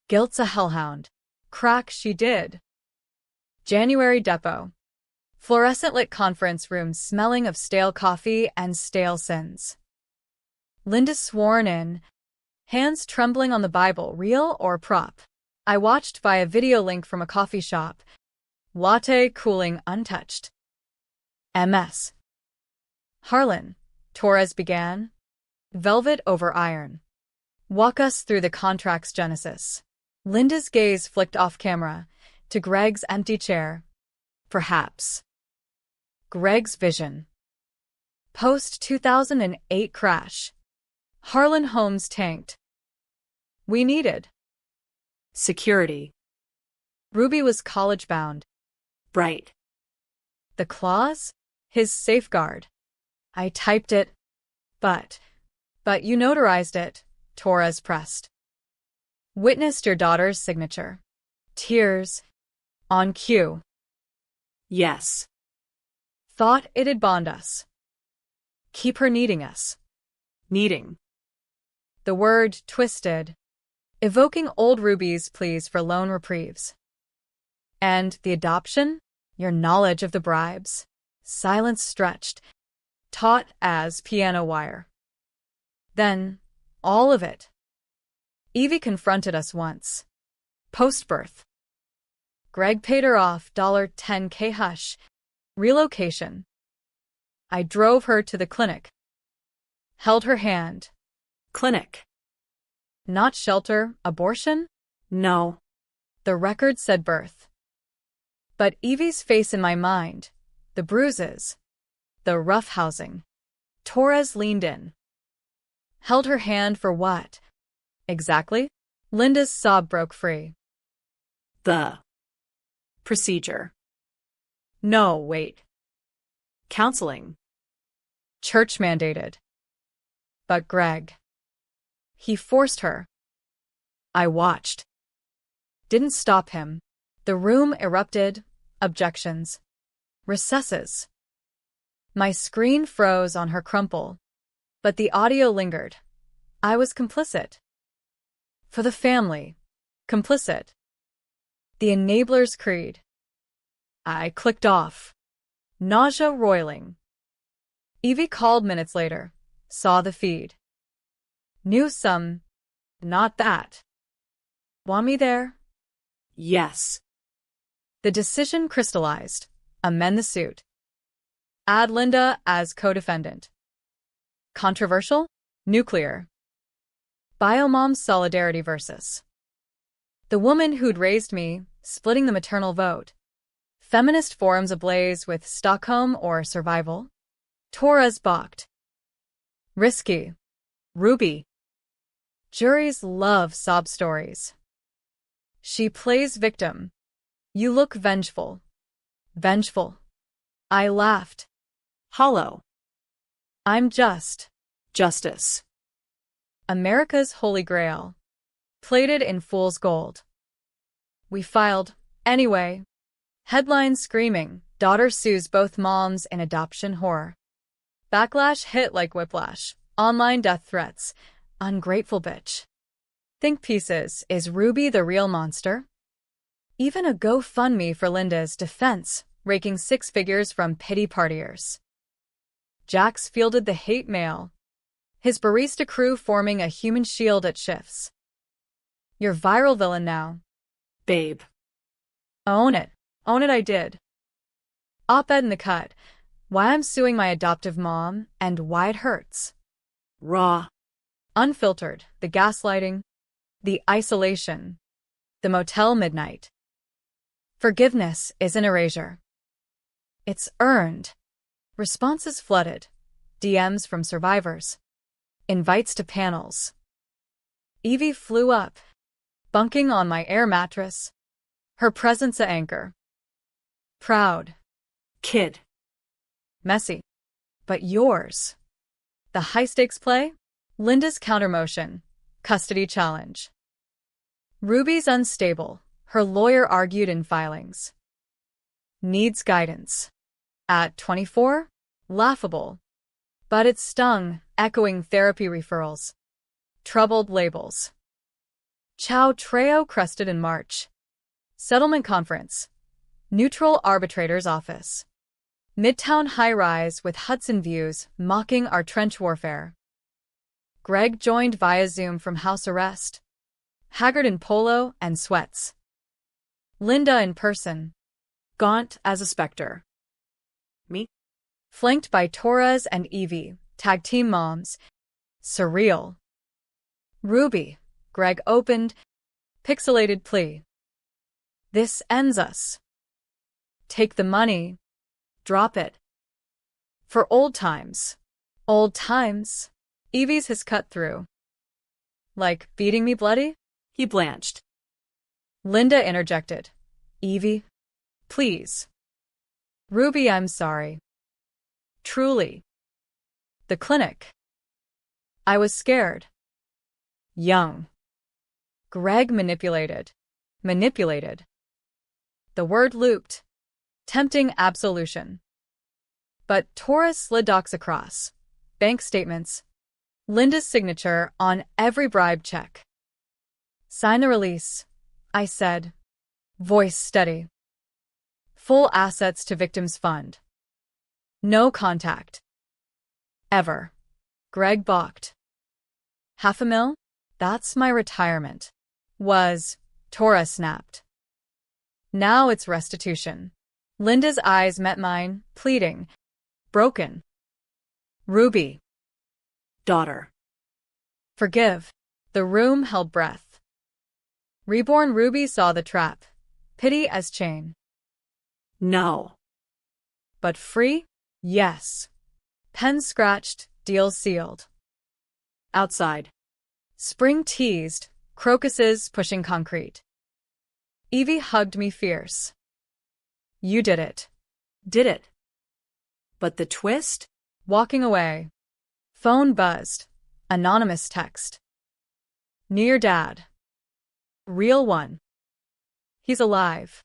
Guilt's a hellhound. Crack she did. January depot. Fluorescent-lit conference room smelling of stale coffee and stale sins. Linda sworn in, hands trembling on the Bible, real or prop. I watched via video link from a coffee shop. Latte cooling untouched. MS. Harlan, Torres began. Velvet over iron. Walk us through the contract's genesis. Linda's gaze flicked off camera to Greg's empty chair. Perhaps. Greg's vision. Post-2008 crash. Harlan Homes tanked. We needed Security. Ruby was college-bound. Bright. The clause? His safeguard. I typed it. But you notarized it, Torres pressed. Witnessed your daughter's signature. Tears. On cue. Yes. Thought it'd bond us. Keep her needing us. Needing. The word twisted, evoking old Ruby's pleas for loan reprieves. And the adoption? Your knowledge of the bribes. Silence stretched, taut as piano wire. Then, all of it. Evie confronted us once. Post-birth. Greg paid her off $10K hush. Relocation. I drove her to the clinic. Held her hand. Clinic. Not shelter, abortion? No. The record said birth. But Evie's face in my mind, the bruises, the roughhousing. Torres leaned in. Held her hand for what? Exactly? Linda's sob broke free. The procedure. No, wait. Counseling. Church mandated. But Greg. He forced her. I watched. Didn't stop him. The room erupted. Objections. Recesses. My screen froze on her crumple. But the audio lingered. I was complicit. For the family. Complicit. The enabler's creed. I clicked off. Nausea roiling. Evie called minutes later. Saw the feed. Knew some. Not that. Want me there? Yes. The decision crystallized. Amend the suit. Add Linda as co-defendant. Controversial? Nuclear. Biomom solidarity versus the woman who'd raised me, splitting the maternal vote. Feminist forums ablaze with Stockholm or survival. Torres balked. Risky. Ruby. Juries love sob stories. She plays victim. You look vengeful. Vengeful. I laughed. Hollow. I'm just. Justice. America's Holy Grail. Plated in fool's gold. We filed. Anyway. Headlines screaming, daughter sues both moms in adoption horror. Backlash hit like whiplash. Online death threats. Ungrateful bitch. Think pieces. Is Ruby the real monster? Even a GoFundMe for Linda's defense, raking 6 figures from pity partiers. Jax fielded the hate mail. His barista crew forming a human shield at shifts. You're viral villain now. Babe. Own it. Own it I did. Op-ed in the cut. Why I'm suing my adoptive mom and why it hurts. Raw. Unfiltered, the gaslighting, the isolation, the motel midnight. Forgiveness isn't erasure. It's earned. Responses flooded. DMs from survivors. Invites to panels. Evie flew up, bunking on my air mattress. Her presence a anchor. Proud. Kid. Messy. But yours. The high-stakes play? Linda's countermotion. Custody challenge. Ruby's unstable. Her lawyer argued in filings. Needs guidance. At 24? Laughable. But it stung, echoing therapy referrals. Troubled labels. Chow Treo crusted in March. Settlement conference. Neutral arbitrator's office. Midtown high-rise with Hudson views mocking our trench warfare. Greg joined via Zoom from house arrest. Haggard in polo and sweats. Linda in person. Gaunt as a specter. Me? Flanked by Torres and Evie, tag team moms. Surreal. Ruby. Greg opened. Pixelated plea. This ends us. Take the money. Drop it. For old times. Old times. Evie's has cut through. Like beating me bloody? He blanched. Linda interjected. Evie, please. Ruby, I'm sorry. Truly. The clinic. I was scared. Young. Greg manipulated. Manipulated. The word looped. Tempting absolution. But Torres slid docs across. Bank statements. Linda's signature on every bribe check. Sign the release, I said. Voice steady. Full assets to victims fund. No contact. Ever. Greg balked. $500,000? That's my retirement. Was. Torres snapped. Now it's restitution. Linda's eyes met mine, pleading. Broken. Ruby. Daughter. Forgive. The room held breath. Reborn Ruby saw the trap. Pity as chain. No. But free? Yes. Pen scratched, deal sealed. Outside. Spring teased, crocuses pushing concrete. Evie hugged me fierce. You did it. Did it. But the twist? Walking away. Phone buzzed. Anonymous text. Near dad. Real one. He's alive.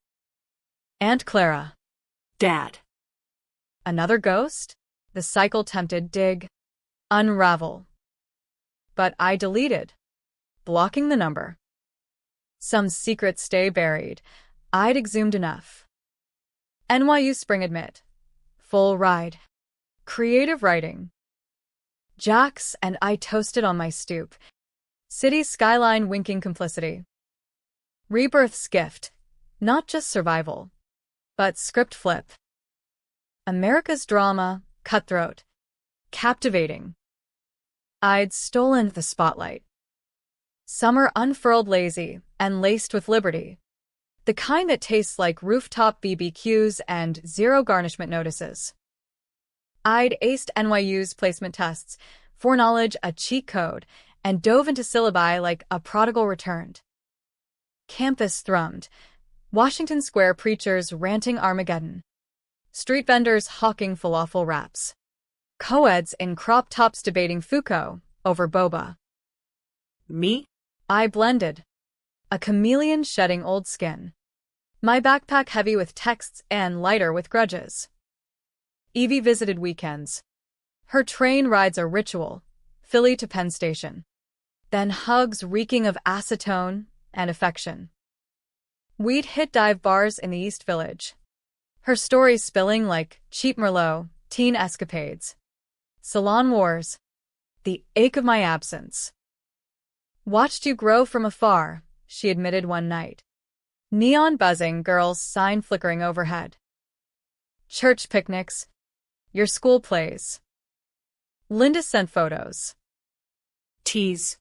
Aunt Clara. Dad. Another ghost? The cycle tempted dig. Unravel. But I deleted. Blocking the number. Some secrets stay buried. I'd exhumed enough. NYU spring admit. Full ride. Creative writing. Jax and I toasted on my stoop. City skyline winking complicity. Rebirth's gift. Not just survival. But script flip. America's drama, cutthroat. Captivating. I'd stolen the spotlight. Summer unfurled lazy and laced with liberty. The kind that tastes like rooftop BBQs and zero garnishment notices. I'd aced NYU's placement tests, foreknowledge a cheat code, and dove into syllabi like a prodigal returned. Campus thrummed. Washington Square preachers ranting Armageddon. Street vendors hawking falafel wraps. Co-eds in crop tops debating Foucault over boba. Me? I blended. A chameleon shedding old skin. My backpack heavy with texts and lighter with grudges. Evie visited weekends. Her train rides a ritual, Philly to Penn Station. Then hugs reeking of acetone and affection. We'd hit dive bars in the East Village. Her stories spilling like cheap Merlot, teen escapades. Salon wars. The ache of my absence. Watched you grow from afar, she admitted one night. Neon buzzing, girls' sign flickering overhead. Church picnics. Your school plays. Linda sent photos. Tease.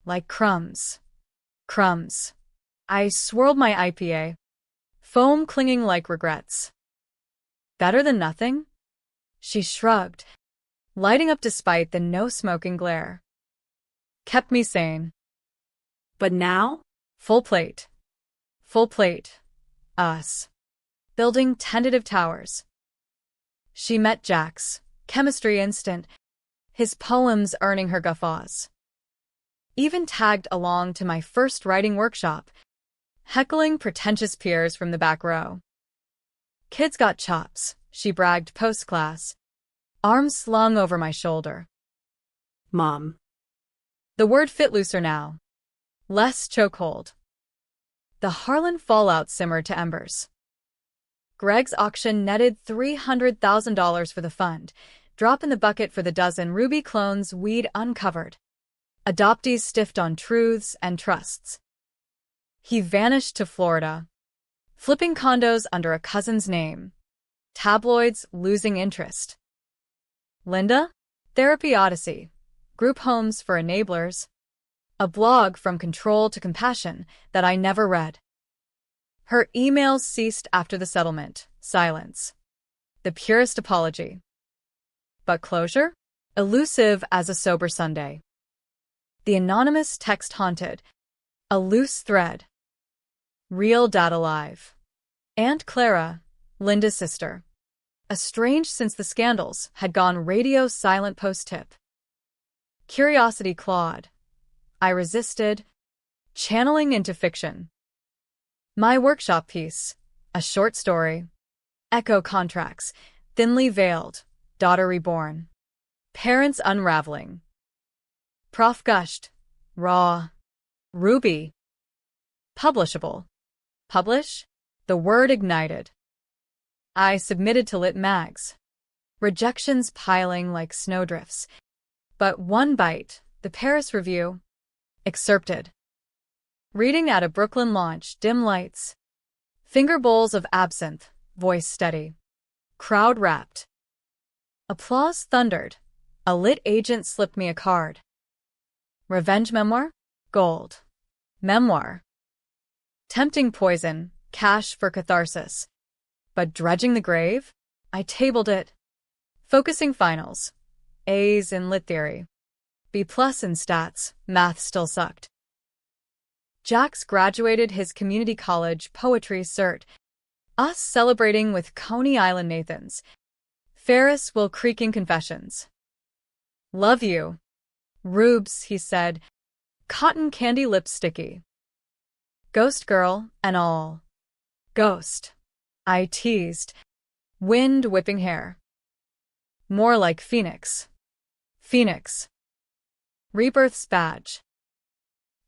Like crumbs. Crumbs. I swirled my IPA. Foam clinging like regrets. Better than nothing? She shrugged, lighting up despite the no-smoking glare. Kept me sane. But now? Full plate. Full plate. Us. Building tentative towers. She met Jack's. Chemistry instant. His poems earning her guffaws. Even tagged along to my first writing workshop, heckling pretentious peers from the back row. Kids got chops, she bragged post-class, arms slung over my shoulder. Mom. The word fit looser now. Less chokehold. The Harlan fallout simmered to embers. Greg's auction netted $300,000 for the fund, drop in the bucket for the dozen Ruby clones we'd uncovered. Adoptees stiffed on truths and trusts. He vanished to Florida, flipping condos under a cousin's name. Tabloids losing interest. Linda? Therapy Odyssey. Group homes for enablers. A blog from control to compassion that I never read. Her emails ceased after the settlement. Silence. The purest apology. But closure? Elusive as a sober Sunday. The anonymous text haunted. A loose thread. Real data live. Aunt Clara, Linda's sister. Estranged since the scandals, had gone radio silent post-tip. Curiosity clawed. I resisted, channeling into fiction. My workshop piece, a short story. Echo contracts, thinly veiled, daughter reborn. Parents unraveling. Prof gushed. Raw. Ruby. Publishable. Publish? The word ignited. I submitted to lit mags. Rejections piling like snowdrifts. But one bite, the Paris Review. Excerpted. Reading at a Brooklyn launch, dim lights. Finger bowls of absinthe, voice steady. Crowd rapt. Applause thundered. A lit agent slipped me a card. Revenge memoir? Gold. Memoir. Tempting poison, cash for catharsis. But dredging the grave? I tabled it. Focusing finals. A's in lit theory. B+ in stats, math still sucked. Jax graduated his community college poetry cert. Us celebrating with Coney Island Nathans. Ferris will creaking confessions. Love you. Rubes, he said. Cotton candy lips sticky. Ghost girl and all. Ghost. I teased. Wind whipping hair. More like Phoenix. Phoenix. Rebirth's badge.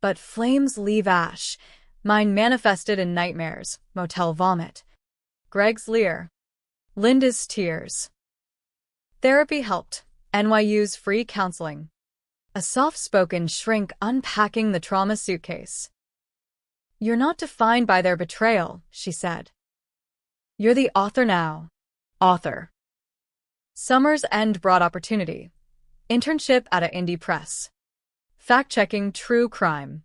But flames leave ash. Mine manifested in nightmares, motel vomit. Greg's leer. Linda's tears. Therapy helped. NYU's free counseling. A soft-spoken shrink unpacking the trauma suitcase. You're not defined by their betrayal, she said. You're the author now. Author. Summer's end brought opportunity. Internship at an indie press. Fact-checking true crime.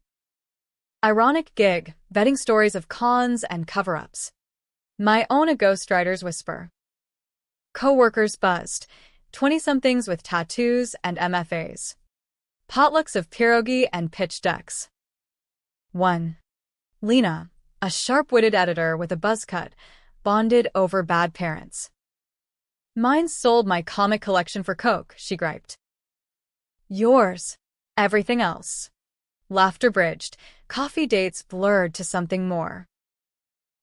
Ironic gig, vetting stories of cons and cover-ups. My own a ghostwriter's whisper. Co-workers buzzed. 20-somethings with tattoos and MFAs. Potlucks of pierogi and pitch decks. 1. Lena, a sharp-witted editor with a buzz cut, bonded over bad parents. Mine sold my comic collection for Coke, she griped. Yours. Everything else. Laughter bridged, coffee dates blurred to something more.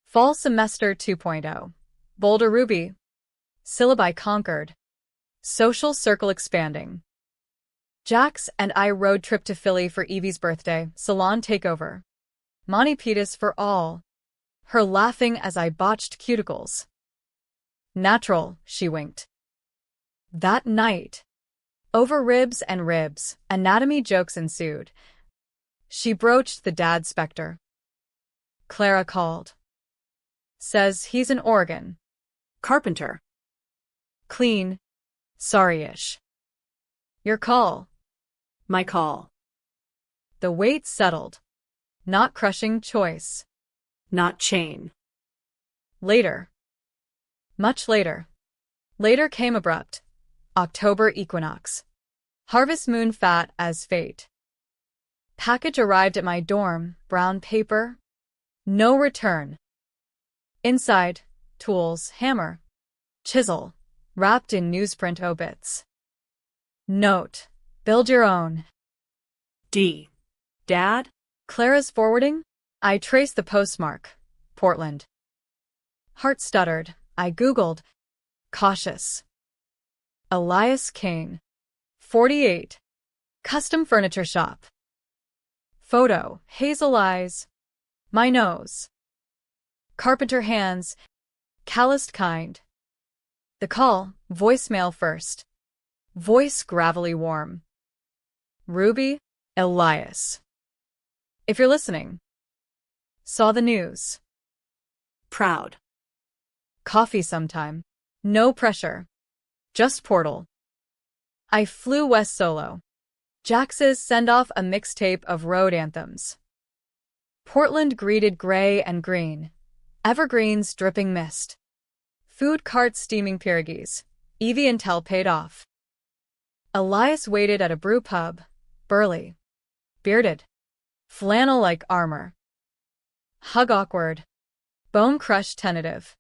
Fall semester 2.0. Boulder Ruby. Syllabi conquered. Social circle expanding. Jax and I road trip to Philly for Evie's birthday, salon takeover. Monty Pitas for all. Her laughing as I botched cuticles. Natural, she winked. That night. Over ribs and ribs, anatomy jokes ensued. She broached the dad specter. Clara called. Says he's in Oregon. Carpenter. Clean. Sorry-ish. Your call. My call. The weight settled. Not crushing choice. Not chain. Later. Much later. Later came abrupt. October equinox. Harvest moon fat as fate. Package arrived at my dorm, brown paper. No return. Inside, tools, hammer, chisel, wrapped in newsprint obits. Note, build your own. D. Dad? Clara's forwarding? I traced the postmark. Portland. Heart stuttered. I Googled. Cautious. Elias Kane. 48. Custom furniture shop. Photo. Hazel eyes. My nose. Carpenter hands. Calloused kind. The call. Voicemail first. Voice gravelly warm. Ruby. Elias. If you're listening. Saw the news. Proud. Coffee sometime. No pressure. Just Portal. I flew west solo. Jax's send off a mixtape of road anthems. Portland greeted gray and green. Evergreens dripping mist. Food carts steaming pierogies. Evie and Tel paid off. Elias waited at a brew pub. Burly. Bearded. Flannel like armor. Hug awkward. Bone crush tentative.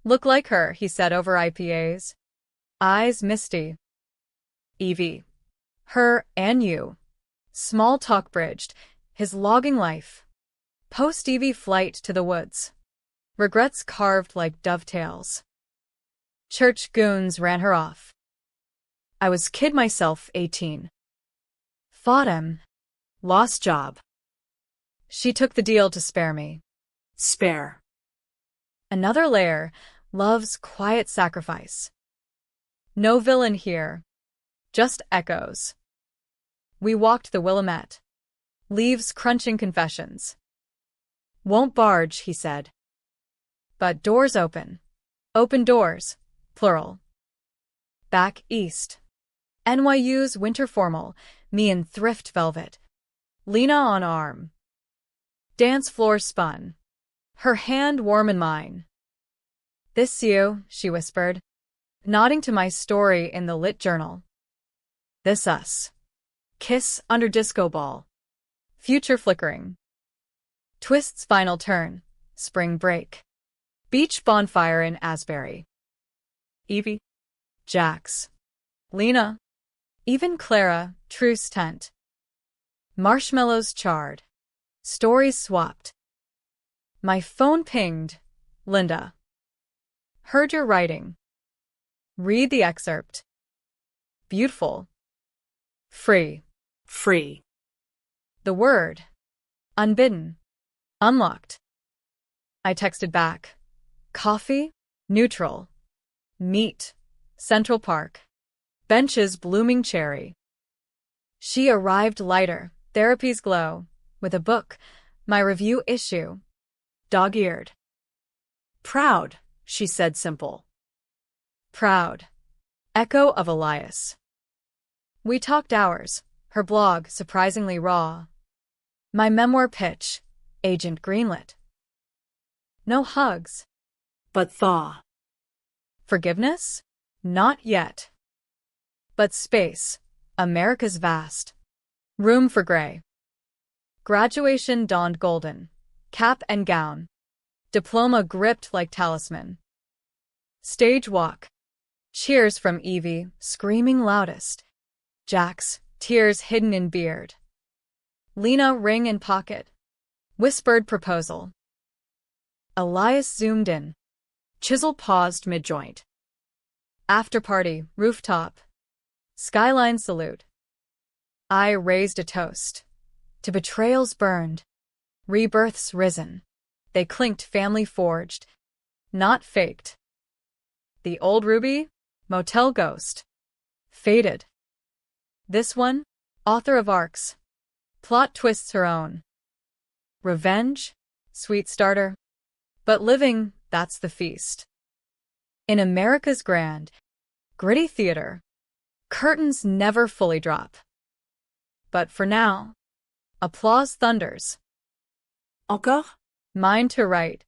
Look like her, he said over IPAs. Eyes misty. Evie. Her and you. Small talk bridged. His logging life. Post-Evie flight to the woods. Regrets carved like dovetails. Church goons ran her off. I was kid myself, 18. Fought him. Lost job. She took the deal to spare me. Spare. Another layer. Love's quiet sacrifice. No villain here. Just echoes. We walked the Willamette. Leaves crunching confessions. Won't barge, he said. But doors open. Open doors. Plural. Back east. NYU's winter formal, me in thrift velvet. Lena on arm. Dance floor spun. Her hand warm in mine. This you, she whispered, nodding to my story in the lit journal. This us. Kiss under disco ball. Future flickering. Twist's final turn. Spring break. Beach bonfire in Asbury. Evie. Jax. Lena. Even Clara, truce tent. Marshmallows charred. Stories swapped. My phone pinged. Linda. Heard your writing. Read the excerpt. Beautiful. Free. Free. The word. Unbidden. Unlocked. I texted back. Coffee? Neutral. Meet. Central Park. Benches blooming cherry. She arrived lighter, therapy's glow, with a book, my review issue. Dog-eared. Proud, she said simple. Proud. Echo of Elias. We talked hours, her blog surprisingly raw. My memoir pitch, agent greenlit. No hugs. But thaw. Forgiveness? Not yet. But space, America's vast. Room for gray. Graduation donned golden. Cap and gown. Diploma gripped like talisman. Stage walk. Cheers from Evie, screaming loudest. Jax, tears hidden in beard. Lena, ring in pocket. Whispered proposal. Elias zoomed in. Chisel paused mid-joint. After party, rooftop. Skyline salute. I raised a toast. To betrayals burned. Rebirths risen. They clinked family forged. Not faked. The old ruby? Motel ghost. Faded. This one? Author of arcs. Plot twists her own. Revenge? Sweet starter. But living, that's the feast. In America's grand, gritty theater, curtains never fully drop. But for now, Applause thunders. Encore? Mine to write.